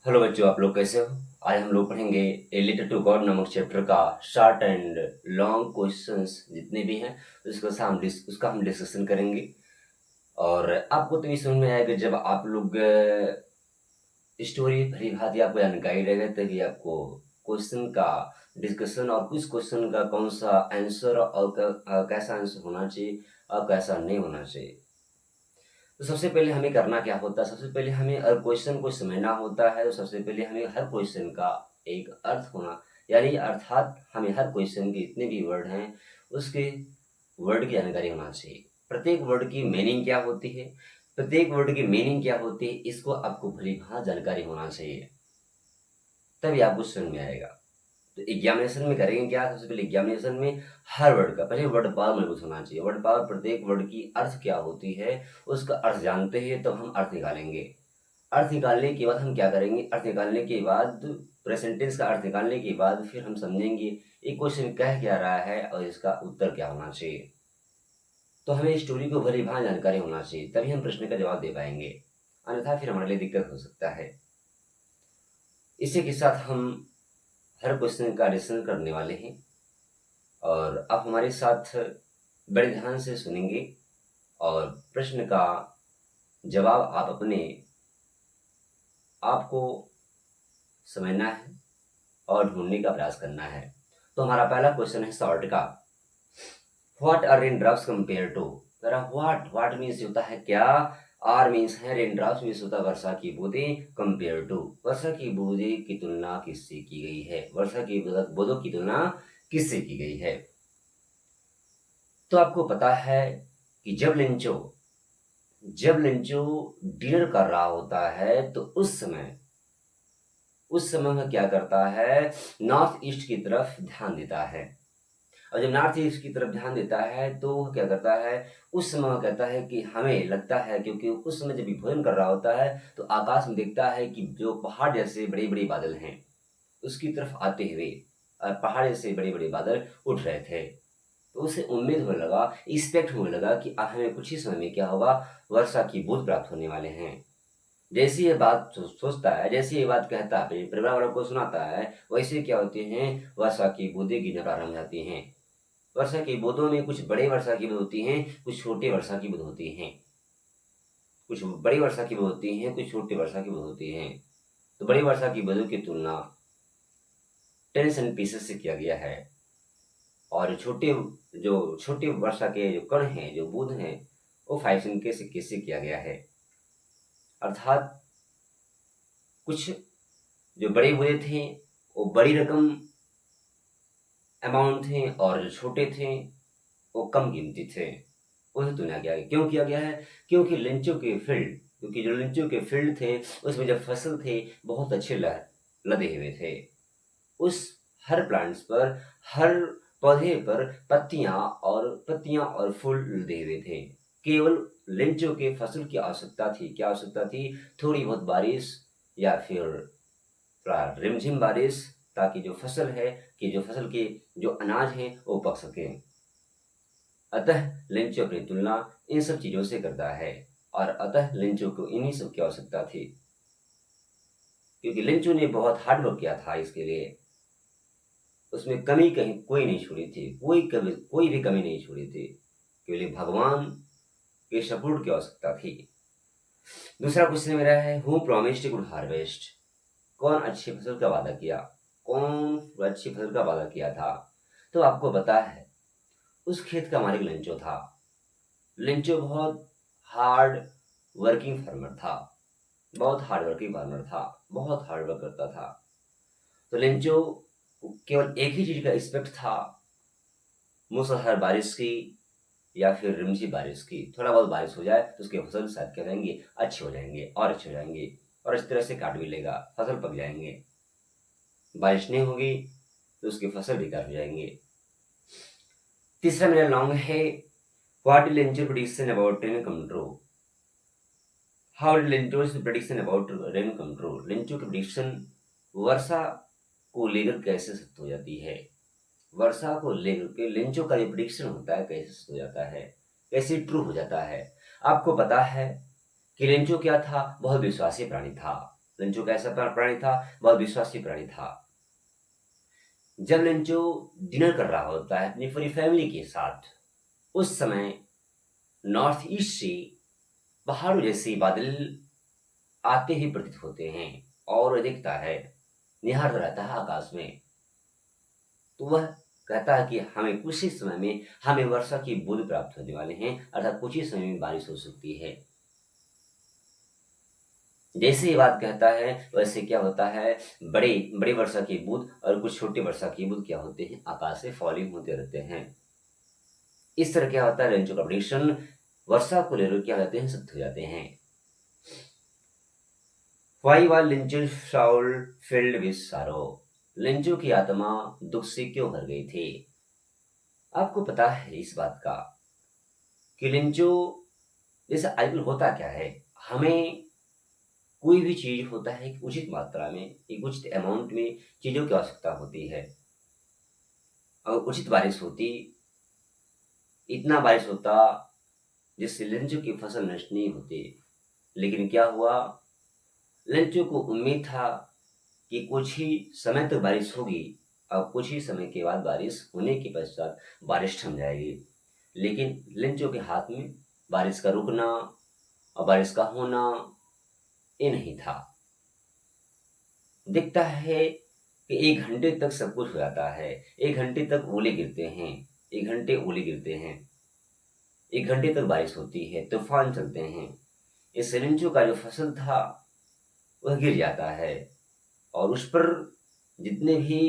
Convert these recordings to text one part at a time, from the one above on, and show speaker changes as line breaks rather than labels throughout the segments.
Hello बच्चों, आप लोग कैसे हो? आज हम लोग पढ़ेंगे ए लेटर टू गॉड नामक चैप्टर का शॉर्ट एंड लॉन्ग क्वेश्चंस जितने भी हैं उसका हम डिस्कशन करेंगे। और आपको तो ये समझ में आएगा जब आप लोग स्टोरी भली भांति आपको जानकारी रहेगा, तभी आपको क्वेश्चन का डिस्कशन और कुछ क्वेश्चन का कौन सा आंसर और कैसा आंसर होना चाहिए और कैसा नहीं होना चाहिए। तो सबसे पहले हमें करना क्या होता है? सबसे पहले हमें हर क्वेश्चन को समझना होता है। तो सबसे पहले हमें हर क्वेश्चन का एक अर्थ होना, यानी अर्थात हमें हर क्वेश्चन के जितने भी वर्ड हैं उसके वर्ड की जानकारी होना चाहिए। प्रत्येक वर्ड की मीनिंग क्या होती है, प्रत्येक वर्ड की मीनिंग क्या होती है, इसको आपको भली भांति जानकारी होना चाहिए, तभी आपको समझ में आएगा। तो एग्जामिनेशन में करेंगे क्या? सबसे पहले एग्जामिनेशन में हर वर्ड का पहले वर्ड पावर मजबूत होना चाहिए। वर्ड पावर प्रत्येक वर्ड की अर्थ क्या होती है उसका अर्थ जानते हैं तब हम अर्थ निकालेंगे। अर्थ निकालने के बाद हम क्या करेंगे? अर्थ निकालने के बाद प्रेजेंट टेंस का अर्थ निकालने के बाद फिर हम समझेंगे ये क्वेश्चन कह क्या रहा है और इसका उत्तर क्या होना चाहिए। तो हमें स्टोरी को भली भांति जानकारी होना चाहिए, तभी हम प्रश्न का जवाब दे पाएंगे, अन्यथा फिर हमारे लिए दिक्कत हो सकता है। इसी के साथ हम हर क्वेश्चन का डिस्कशन करने वाले हैं और आप हमारे साथ बड़े ध्यान से सुनेंगे और प्रश्न का जवाब अपने आपको समझना है और ढूंढने का प्रयास करना है। तो हमारा पहला क्वेश्चन है शॉर्ट का। What are rain drops compare to? What means होता है क्या, आर मीन्स है, रेन ड्रॉप्स मीन्स होता है वर्षा की बूंदें, कंपेयर टू वर्षा की बूंदें की तुलना किससे की गई है? वर्षा की बूंदों की तुलना किससे की गई है? तो आपको पता है कि जब लिंचो डिनर कर रहा होता है तो उस समय वह क्या करता है? नॉर्थ ईस्ट की तरफ ध्यान देता है। और जब नॉर्थ ईस्ट की तरफ ध्यान देता है तो वह क्या करता है? उस समय वह कहता है कि हमें लगता है, क्योंकि उस समय जब भी भोजन कर रहा होता है तो आकाश में देखता है कि जो पहाड़ जैसे बड़े बड़े बादल हैं उसकी तरफ आते हुए, और पहाड़ जैसे बड़े बड़े बादल उठ रहे थे। तो उसे उम्मीद होने लगा, एक्सपेक्ट होने लगा कि अब हमें कुछ ही समय में क्या होगा, वर्षा की बूंद प्राप्त होने वाले हैं। जैसे ये बात सोचता है, जैसे ये बात कहता है, परिवार वालों को सुनाता है, वैसे क्या होते हैं? वर्षा की बूंदें गिरना प्रारंभ हो जाती हैं। वर्षा की बूंदों में कुछ बड़े वर्षा की बूंद होती हैं, कुछ छोटी वर्षा की बूंद होती हैं। कुछ बड़ी वर्षा की बूंद होती हैं, कुछ छोटी वर्षा की बूंद होती हैं। तो बड़ी वर्षा की बूंदों की तुलना 10 सेंटीमीटर से किया गया है और छोटे वर्षा के जो कण हैं, जो बूंद हैं, वो 5 सिक्के सिक्के से किया गया है। अर्थात कुछ जो बड़े बूंदे थे वो बड़ी रकम अमाउंट थे और जो छोटे थे वो कम कीमती थे। उन्हें चुना गया है। क्यों किया गया है? क्योंकि जो लिंचों के फील्ड थे उसमें जो फसल थे बहुत अच्छे लदे हुए थे। उस हर प्लांट्स पर, हर पौधे पर पत्तियां और फूल लदे हुए थे। केवल लिंचों के फसल की आवश्यकता थी। क्या आवश्यकता थी? थोड़ी बहुत बारिश या फिर थोड़ा रिमझिम बारिश, ताकि जो फसल के जो अनाज हैं वो पक सके। अतः लिंचो अपनी तुलना इन सब चीजों से करता है और अतः लिंचो को इन्हीं सब की आवश्यकता थी, क्योंकि लिंचो ने बहुत हार्ड वर्क किया था इसके लिए। उसमें कमी कहीं कोई नहीं छोड़ी थी, कोई भी कमी नहीं छोड़ी थी। केवल भगवान के सपोर्ट की आवश्यकता थी। दूसरा क्वेश्चन मेरा है, हु प्रॉमिस्ड गुड हार्वेस्ट? कौन अच्छी फसल का वादा किया? कौन अच्छी फसल का वादा किया था? तो आपको पता है उस खेत का मालिक लिंचो था। लिंचो बहुत हार्ड वर्किंग फार्मर था, बहुत हार्ड वर्किंग फार्मर था, बहुत हार्ड वर्क करता था। तो लिंचो केवल एक ही चीज का एक्सपेक्ट था, मूसलाधार बारिश की या फिर रिमझिम बारिश की। थोड़ा बहुत बारिश हो जाए तो उसके फसल शायद क्या रहेंगे, अच्छे हो जाएंगे और अच्छे हो जाएंगे और इस तरह से काट भी लेगा, फसल पक जाएंगे। बारिश नहीं होगी तो उसकी फसल बेकार हो जाएंगे। तीसरा मेरा लॉन्ग है, what is Lencho prediction about rain control? How did Lencho's prediction about rain control? Lencho की प्रेडिक्शन वर्षा को लेकर कैसे सत्य हो जाती है? वर्षा को लेकर के लिंचो का जो प्रेडिक्शन होता है कैसे सत्य हो जाता है, कैसे ट्रू हो जाता है? आपको पता है कि लिंचो क्या था? बहुत विश्वासी प्राणी था। लेंचो कैसा प्राणी था? बहुत विश्वासी प्राणी था। जब लेंचो डिनर कर रहा होता है अपनी पूरी फैमिली के साथ, उस समय नॉर्थ ईस्ट से पहाड़ों जैसे बादल आते ही प्रतीत होते हैं और वह दिखता है, निहारता रहता है आकाश में। तो वह कहता है कि हमें कुछ ही समय में हमें वर्षा की बूंद प्राप्त होने वाले हैं, अर्थात कुछ ही समय में बारिश हो सकती है। जैसे ये बात कहता है वैसे क्या होता है, बड़े बड़े वर्षा की बूंद और कुछ छोटे वर्षा की बूंद क्या होते हैं, आकाश से फॉलिंग होते रहते हैं। इस तरह क्या होता है, रेंजो का प्रेडिक्शन वर्षा को लेकर क्या होते हैं, सत्य हो जाते हैं। Why was Lynch's soul filled with sorrow? लिंचो की आत्मा दुख से क्यों भर गई थी? आपको पता है इस बात का कि लिंचो, जैसे आजकल होता क्या है, हमें कोई भी चीज होता है एक उचित मात्रा में, एक उचित अमाउंट में चीजों की आवश्यकता होती है। और उचित बारिश होती, इतना बारिश होता जिससे लिंचो की फसल नष्ट नहीं होती। लेकिन क्या हुआ, लिंचो को उम्मीद था कि कुछ ही समय तक बारिश होगी और कुछ ही समय के बाद बारिश होने के पश्चात बारिश थम जाएगी। लेकिन लिंचो के हाथ में बारिश का रुकना और बारिश का होना ये नहीं था। दिखता है कि 1 घंटे तक सब कुछ हो जाता है, 1 घंटे तक ओले गिरते हैं, 1 घंटे ओले गिरते हैं, 1 घंटे तक बारिश होती है, तूफान चलते हैं। इस लिंचो का जो फसल था वह गिर जाता है और उस पर जितने भी,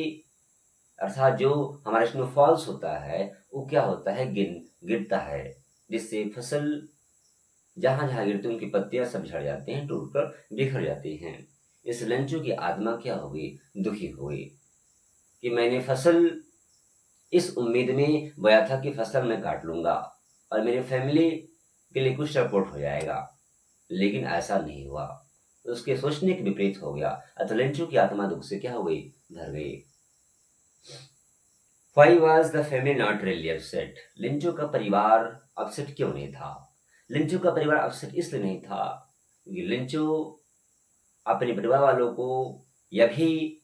अर्थात जो हमारा स्नोफॉल्स होता है वो क्या होता है, गिरता है, जिससे फसल जहां जहां गिरती उनकी पत्तियां सब झड़ जाती हैं, टूटकर बिखर जाती हैं। इस लंचू की आत्मा क्या हो गई, दुखी हो गई कि मैंने फसल इस उम्मीद में बोया था कि फसल मैं काट लूंगा और मेरी फैमिली के लिए कुछ सपोर्ट हो जाएगा, लेकिन ऐसा नहीं हुआ। उसके सोचने के विपरीत हो गया। अतः लंचू की आत्मा दुख से क्या हो गई, भर गई। Why was the family not really upset? लिंचो का परिवार अपसेट क्यों नहीं था? लिंचो का परिवार अपसेट इसलिए नहीं था क्योंकि लिंचो अपने परिवार वालों को यह भी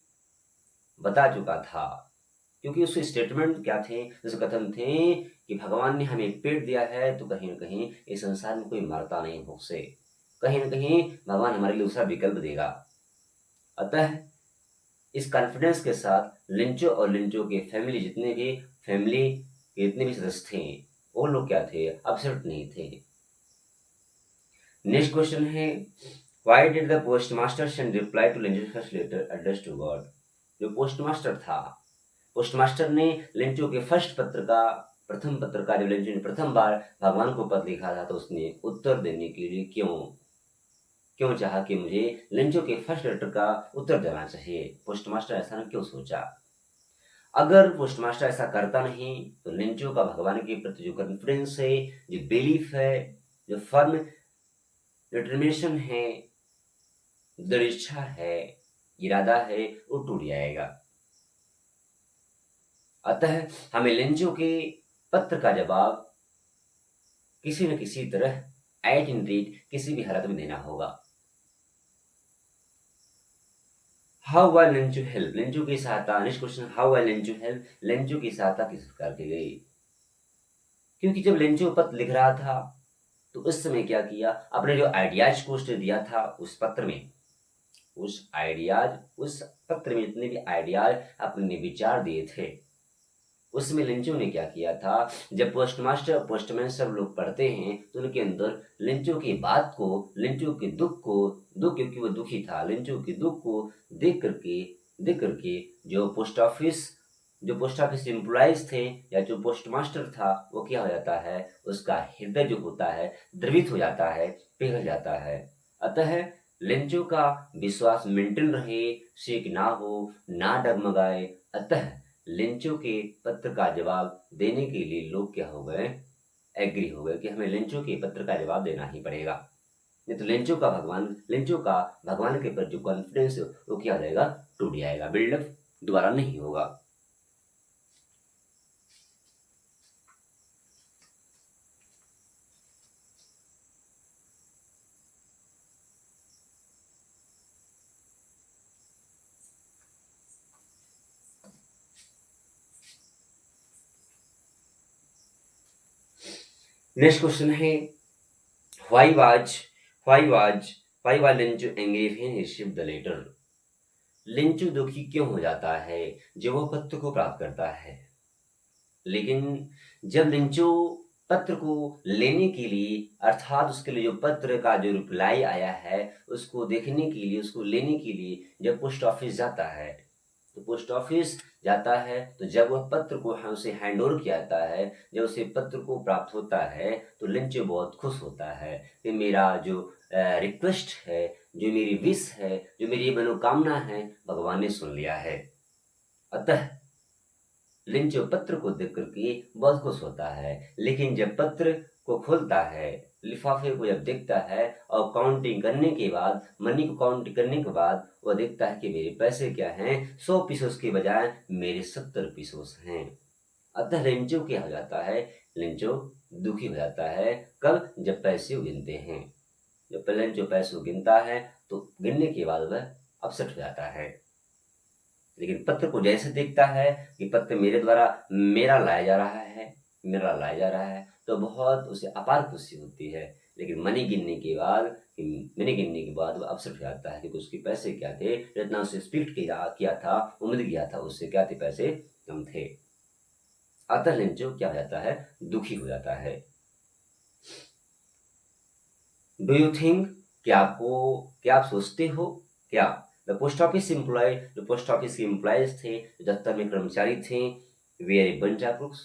बता चुका था, क्योंकि उसके स्टेटमेंट क्या थे, जैसे कथन थे कि भगवान ने हमें पेट दिया है तो कहीं ना कहीं इस संसार में कोई मरता नहीं भूख से, कहीं ना कहीं भगवान हमारे लिए दूसरा विकल्प देगा। अतः इस कॉन्फिडेंस के साथ लिंचो और लिंचो के फैमिली के जितने भी सदस्य थे वो लोग क्या थे, अपसेट नहीं थे। नेक्स्ट क्वेश्चन है, why did the postmaster send reply to Lencho's first letter address to God? जो पोस्टमास्टर था, पोस्टमास्टर ने लिंचो के फर्स्ट पत्र का, प्रथम पत्र का, जब लिंचो ने प्रथम बार भगवान को पत्र लिखा था तो उसने उत्तर देने के लिए क्यों क्यों चाहा कि मुझे लिंचो के फर्स्ट लेटर का उत्तर देना चाहिए? पोस्टमास्टर ऐसा ने क्यों सोचा? अगर पोस्टमास्टर ऐसा करता नहीं तो लिंचो का भगवान के प्रति जो कॉन्फिडेंस है, जो बिलीफ है, जो फर्म डिटर्मिनेशन है, दृढ़ इच्छा है, इरादा है, वो टूट जाएगा। अतः हमें लिंचो के पत्र का जवाब किसी न किसी तरह, एट इन रेट, किसी भी हालत में देना होगा। How why Lencho help? Lencho की सहायता, next question, how why Lencho help? Lencho की सहायता किस प्रकार की गई? क्योंकि जब लेंचू पत्र लिख रहा था तो उस समय क्या किया, अपने जो आइडियाज को उसने दिया था उस पत्र में, उस पत्र में जितने भी आइडियाज, अपने विचार दिए थे, उसमें लिंचो ने क्या किया था, जब पोस्टमास्टर पोस्टमैन सब लोग पढ़ते हैं तो उनके अंदर लिंचो की बात को, लिंचो के दुख क्योंकि वो दुखी था, लिंचो के दुख को देख करके जो पोस्ट ऑफिस एम्प्लॉयज थे या जो पोस्टमास्टर था वो क्या हो जाता है, उसका हृदय जो होता है द्रवित हो जाता है, पिघल जाता है। अतः लिंचो का विश्वास मेंटेन रहे, शेक ना हो, ना डगमगाए। अतः लिंचो के पत्र का जवाब देने के लिए लोग क्या हो गए, एग्री हो गए कि हमें लिंचो के पत्र का जवाब देना ही पड़ेगा, नहीं तो लिंचो का भगवान के प्रति जो कॉन्फिडेंस वो क्या हो जाएगा, टूट जाएगा, बिल्डअप दोबारा नहीं होगा। नेक्स्ट क्वेश्चन है, why was why was why was Lencho angry when he received the letter. Lencho दुखी क्यों हो जाता है जब वो पत्र को प्राप्त करता है। लेकिन जब लिंचो पत्र को लेने के लिए, अर्थात उसके लिए जो पत्र का जो रिप्लाई आया है उसको देखने के लिए, उसको लेने के लिए जब पोस्ट ऑफिस जाता है, तो पोस्ट ऑफिस जाता है तो जब वह पत्र को उसे हैंड ओवर किया जाता है, जब उसे पत्र को प्राप्त होता है तो लिंचो बहुत खुश होता है कि मेरा जो रिक्वेस्ट है, जो मेरी विश है, जो मेरी मनोकामना है, भगवान ने सुन लिया है। अतः लिंचो पत्र को देख करके बहुत खुश होता है। लेकिन जब पत्र को खोलता है, लिफाफे को जब देखता है और काउंटिंग करने के बाद, मनी को काउंट करने के बाद वह देखता है कि मेरे पैसे क्या हैं, 100 पीसोस के बजाय मेरे 70 पीसोस हैं। अतः लिंचो क्या हो जाता है, लिंचो दुखी हो जाता है। कब? जब पैसे वो गिनते हैं। जब लिंचो पैसे को गिनता है तो गिनने के बाद वह अपसेट हो जाता है। लेकिन पत्र को जैसे देखता है कि पत्र मेरे द्वारा मेरा लाया जा रहा है, मेरा लाया जा रहा है, तो बहुत उसे अपार खुशी होती है। लेकिन मनी गिनने के बाद वो अपसेट हो जाता है क्योंकि उसके पैसे क्या थे, जितना उसे एक्सपेक्ट किया था, उम्मीद किया था, उससे क्या थे, पैसे कम थे। अतः लिंचो क्या हो जाता है, दुखी हो जाता है। डू यू थिंक, क्या आप सोचते हो, क्या द पोस्ट ऑफिस एम्प्लॉय, जो पोस्ट ऑफिस के एम्प्लॉयज थे, जो दफ्तर में कर्मचारी थे, वेरी बंचाक्रुक्स।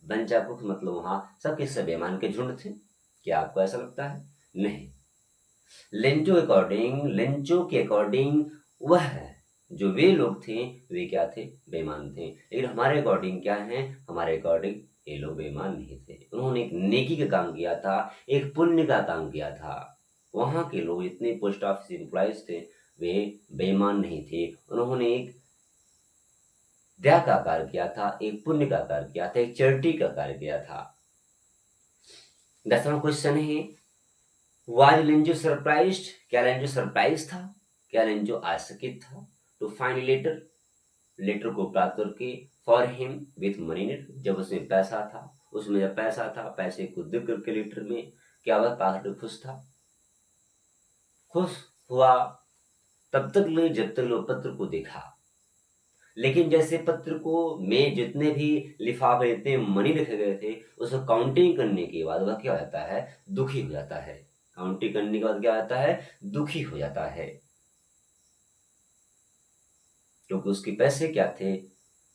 बंचाक्रुक्स मतलब वहां सबके सब बेईमान के झुंड थे। क्या आपको ऐसा लगता है? नहीं। लेंचो के अकॉर्डिंग वह जो वे लोग थे वे क्या थे, बेईमान थे। लेकिन हमारे अकॉर्डिंग क्या है, हमारे अकॉर्डिंग ये लोग बेईमान नहीं थे। उन्होंने एक नेकी का काम किया था, एक पुण्य का काम किया था। वहां के लोग जितने पोस्ट ऑफिस एम्प्लॉयज थे वे बेईमान नहीं थे। उन्होंने एक दया का कार्य किया था, एक पुण्य का कार्य किया था, एक चैरिटी का कार्य किया था। 10वां क्वेश्चन है, वाज लेंजो सरप्राइज्ड, क्या लेंजो सरप्राइज था, क्या लेंजो आश्चर्यचकित था टू फाइंड लेटर, लेटर को प्राप्त करके, for him with money net, जब उसमें पैसा था, उसमें जब पैसा था, पैसे को देख करके लेटर में क्या वह पात्र खुश था? खुश हुआ तब तक ले जब तक लोग पत्र को देखा। लेकिन जैसे पत्र को में जितने भी लिफाफे, जितने मनी लिखे गए थे, उसको काउंटिंग करने के बाद वह क्या हो जाता है, दुखी हो जाता है। काउंटिंग करने के बाद क्या होता है, दुखी हो जाता है, क्योंकि उसके पैसे क्या थे,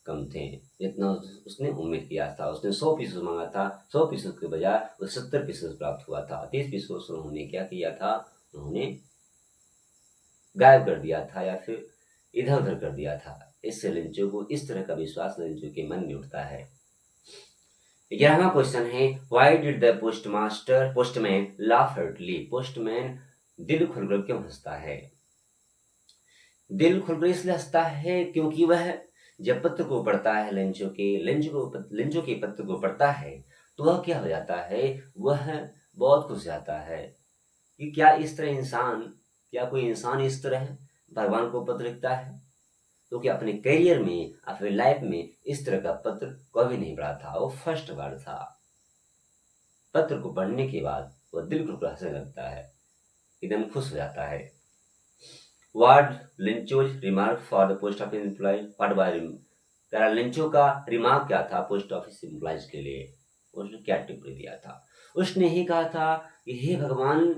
कम थे। जितना उसने उम्मीद किया था, उसने 100 पीसेस मांगा था, 100 पीसेस के बजाय उसे 70 पीसेस प्राप्त हुआ था। 30 पीसेस उन्होंने क्या किया था, उन्होंने गायब कर दिया था या फिर इधर उधर कर दिया था। इससे लिंचो को इस तरह का विश्वास लिंचो के मन में उठता है। 11वां क्वेश्चन है, why did the postman laugh heartily, postman दिल खुलकर क्यों हंसता है? दिल खुलकर इसलिए हंसता है क्योंकि वह जब पत्र को पढ़ता है, लिंचो के पत्र को पढ़ता है, तो वह क्या हो जाता है, वह बहुत खुश जाता है कि क्या कोई इंसान इस तरह भगवान को पत्र लिखता है। तो क्या अपने करियर में, अपने लाइफ में इस तरह का पत्र कभी नहीं पढ़ा था, वो फर्स्ट बार था। पत्र को पढ़ने के बाद वह दिल खुलकर हंसने लगता है, एकदम खुश हो जाता है। What Lencho's remark for the post office employ, what by Lencho का रिमार्क क्या था पोस्ट ऑफिस एम्प्लॉयज के लिए, उसने क्या टिप्पणी दिया था? उसने ही कहा था कि हे भगवान,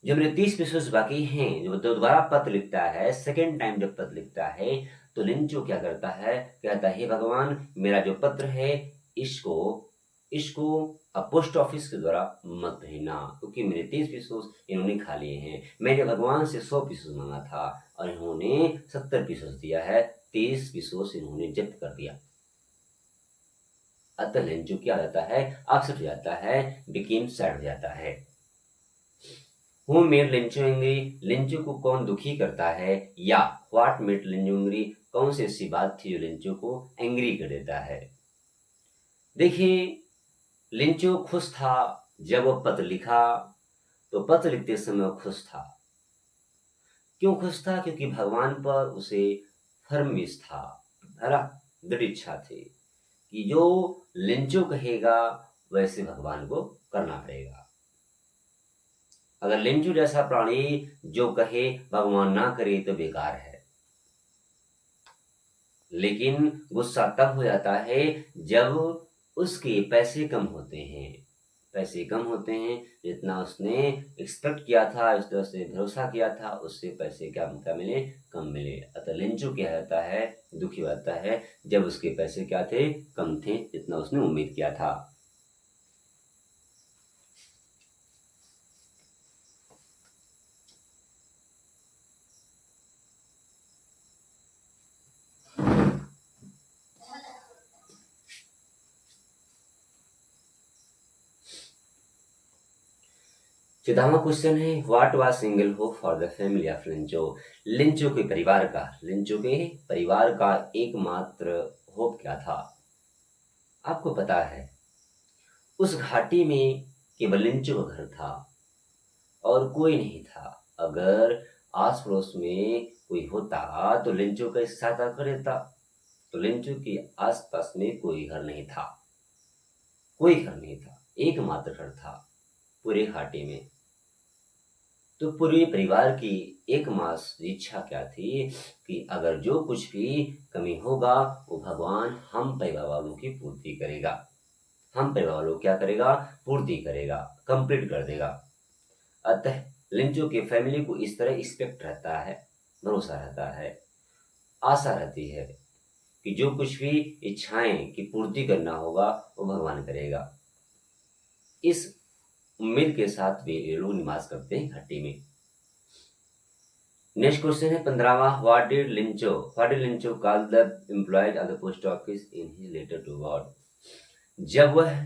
जो मेरे 30 पीसेस बाकी हैं, जो दोबारा पत्र लिखता है, सेकेंड टाइम जब पत्र लिखता है, तो लिंचो क्या करता है, कहता है हे भगवान, मेरा जो पत्र है इसको इसको अब पोस्ट ऑफिस के द्वारा मत भेजना, क्योंकि मेरे 30 पीसेस इन्होंने खा लिए हैं। मैंने भगवान से 100 पीसेस मांगा था और इन्होंने 70 पीसेस दिया है, 30 पीसेस इन्होंने जब्त कर दिया। अतः लिंचो क्या हो जाता है, अपसेट हो जाता है, बिकेम सैड हो जाता है। हु मेड लिंचो एंग्री, लिंचो को कौन दुखी करता है, या व्हाट मेड लिंचो एंग्री, कौन सी ऐसी बात थी जो लिंचो को एंग्री कर देता है? देखिए, लिंचो खुश था जब वह पत्र लिखा, तो पत्र लिखते समय वह खुश था। क्यों खुश था? क्योंकि भगवान पर उसे फर्म विश्वास था, है ना, दृढ़ इच्छा थी कि जो लिंचो कहेगा वैसे भगवान को करना पड़ेगा। अगर लिंचू जैसा प्राणी जो कहे भगवान ना करे तो बेकार है। लेकिन गुस्सा तब हो जाता है जब उसके पैसे कम होते हैं। पैसे कम होते हैं, जितना उसने एक्सपेक्ट किया था, जिस तरह से भरोसा किया था, उससे पैसे क्या मिले, कम मिले। अतः लिंचू क्या होता है, दुखी होता है जब उसके पैसे क्या थे, कम थे जितना उसने उम्मीद किया था। चौदहवां क्वेश्चन है, what was single hope for the family of लिंचो। लिंचो के परिवार का एकमात्र होप क्या था। आपको पता है उस घाटी में केवल लिंचो का घर था और कोई नहीं था। अगर आस पड़ोस में कोई होता तो लिंचो का सहायता कर देता। तो लिंचो के आस पास में कोई घर नहीं था, कोई घर नहीं था, एकमात्र घर था पूरे घाटी में। तो पूरे परिवार की एकमात्र इच्छा क्या थी कि अगर जो कुछ भी कमी होगा वो भगवान हम परिवार वालों की पूर्ति करेगा। हम परिवार वालों क्या करेगा, पूर्ति करेगा, कंप्लीट कर देगा। अतः लिंचो की फैमिली को इस तरह एक्सपेक्ट रहता है, भरोसा रहता है, आशा रहती है कि जो कुछ भी इच्छाएं की पूर्ति करना होगा वो भगवान करेगा। इस उम्मीद के साथ वे लोग निवास करते हैं घाटी में। नेक्स्ट क्वेश्चन है 15वां, what did Lencho call the employees of the post office in his letter to God. जब वह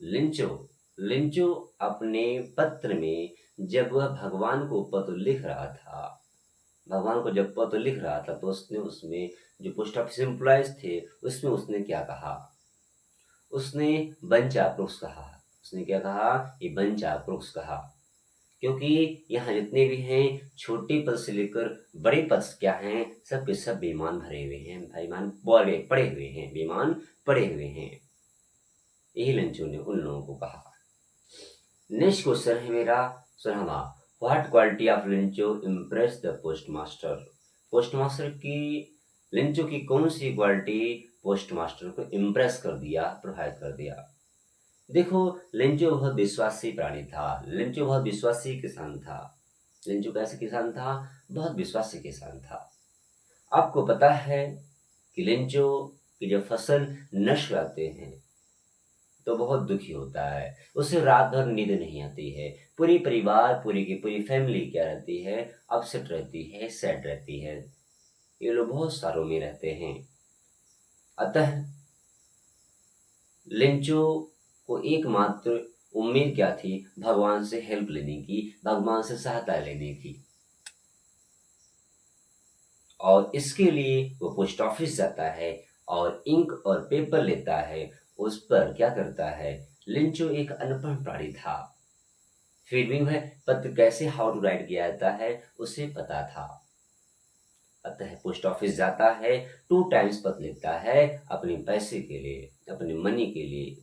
लिंचो लिंचो अपने पत्र में जब वह भगवान को पत्र लिख रहा था, भगवान को जब पत्र लिख रहा था तो उसने उसमें जो पोस्ट ऑफिस एम्प्लॉयज थे उसमें उसने क्या कहा, उसने बंच ऑफ कहा। उसने क्या कहा, ये बंच ऑफ कहा। क्योंकि यहाँ जितने भी हैं छोटे पद से लेकर बड़े पद क्या हैं, सब के सब बेईमान भरे हुए हैं, बेईमान पड़े हुए हैं, बेईमान पड़े हुए हैं। यही लिंचो ने उन लोगों को कहा। नेक्स्ट क्वेश्चन है मेरा 16वां, what quality of Lencho impress the postmaster. Postmaster की लिंचो की कौन सी क्वालिटी पोस्टमास्टर को इम्प्रेस कर दिया, प्रभावित कर दिया। देखो लिंचो बहुत विश्वासी प्राणी था, लिंचो बहुत विश्वासी किसान था। लिंचो कैसे किसान था, बहुत विश्वासी किसान था। आपको पता है कि लिंचो की जब फसल नष्ट हो जाते हैं तो बहुत दुखी होता है, उसे रात भर नींद नहीं आती है। पूरी परिवार पूरी की पूरी फैमिली क्या रहती है, अपसेट रहती है, सैड रहती है। ये लोग बहुत सारों में रहते हैं। अतः लिंचो को एकमात्र उम्मीद क्या थी, भगवान से हेल्प लेने की, भगवान से सहायता लेने की। और इसके लिए वो पोस्ट ऑफिस जाता है और इंक और पेपर लेता है। उस पर क्या करता है, लिंचो एक अनपढ़ प्राणी था, फिर भी वह पत्र कैसे हाउ टू राइट किया जाता है उसे पता था। अतः पोस्ट ऑफिस जाता है, 2 टाइम्स पत्र लिखता है अपने पैसे के लिए, अपने मनी के लिए।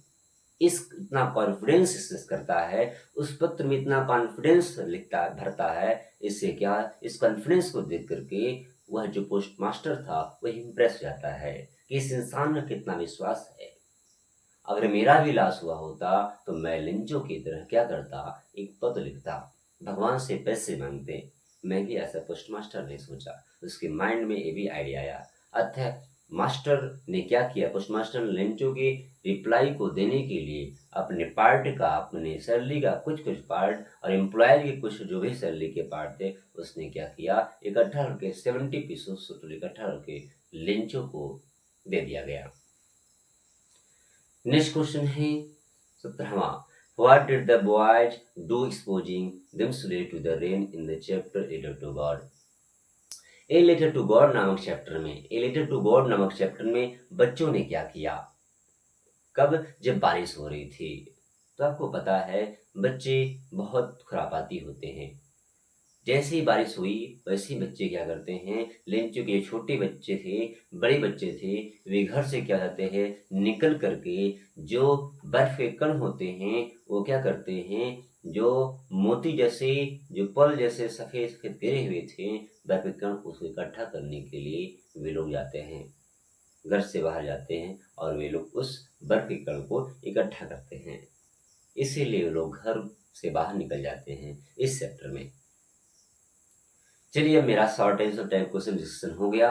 इस इतना कॉन्फिडेंस इससे करता है, उस पत्र में इतना कॉन्फिडेंस लिखता भरता है। इससे क्या, इस कॉन्फिडेंस को देख करके वह जो पोस्ट मास्टर था वह इम्प्रेस हो जाता है कि इस इंसान में कितना विश्वास है। अगर मेरा भी लॉस हुआ होता तो मैं लिंचो की तरह क्या करता, एक पत्र लिखता, भगवान से पैसे मांगते। मैं भी ऐसा पोस्ट मास्टर ने सोचा, उसके माइंड में ये भी आइडिया आया। अतः मास्टर ने क्या किया, पोस्ट मास्टर ने लिंचो के रिप्लाई को देने के लिए अपने पार्ट का, अपने सैलरी का कुछ पार्ट और एम्प्लॉयर के कुछ जो भी सैलरी के पार्ट थे उसने क्या किया, इकट्ठा करके 70 पीसेस इकट्ठा करके लिंचो को दे दिया गया। नेक्स्ट क्वेश्चन है 17वां, what did the boys do exposing themselves to the rain in the chapter a letter to God. A letter to God नामक चैप्टर में, ए लेटर टू गॉड नामक चैप्टर में बच्चों ने क्या किया, कब, जब बारिश हो रही थी। तो आपको पता है बच्चे बहुत खुरापाती होते हैं। जैसे ही बारिश हुई वैसे ही बच्चे क्या करते हैं, लेंचों के छोटे बच्चे थे, बड़े बच्चे थे, वे घर से क्या करते हैं, निकल करके जो बर्फ के कण होते हैं वो क्या करते हैं, जो मोती जैसे, जो पल जैसे सफेद सफेद गिरे हुए थे बर्फ के कण, उसको इकट्ठा करने के लिए वे लोग जाते हैं, घर से बाहर जाते हैं और वे लोग उस बर्फ के कण को इकट्ठा करते हैं। इसीलिए वे लोग घर से बाहर निकल जाते हैं इस चैप्टर में। चलिए, अब मेरा short answer type question discussion हो गया।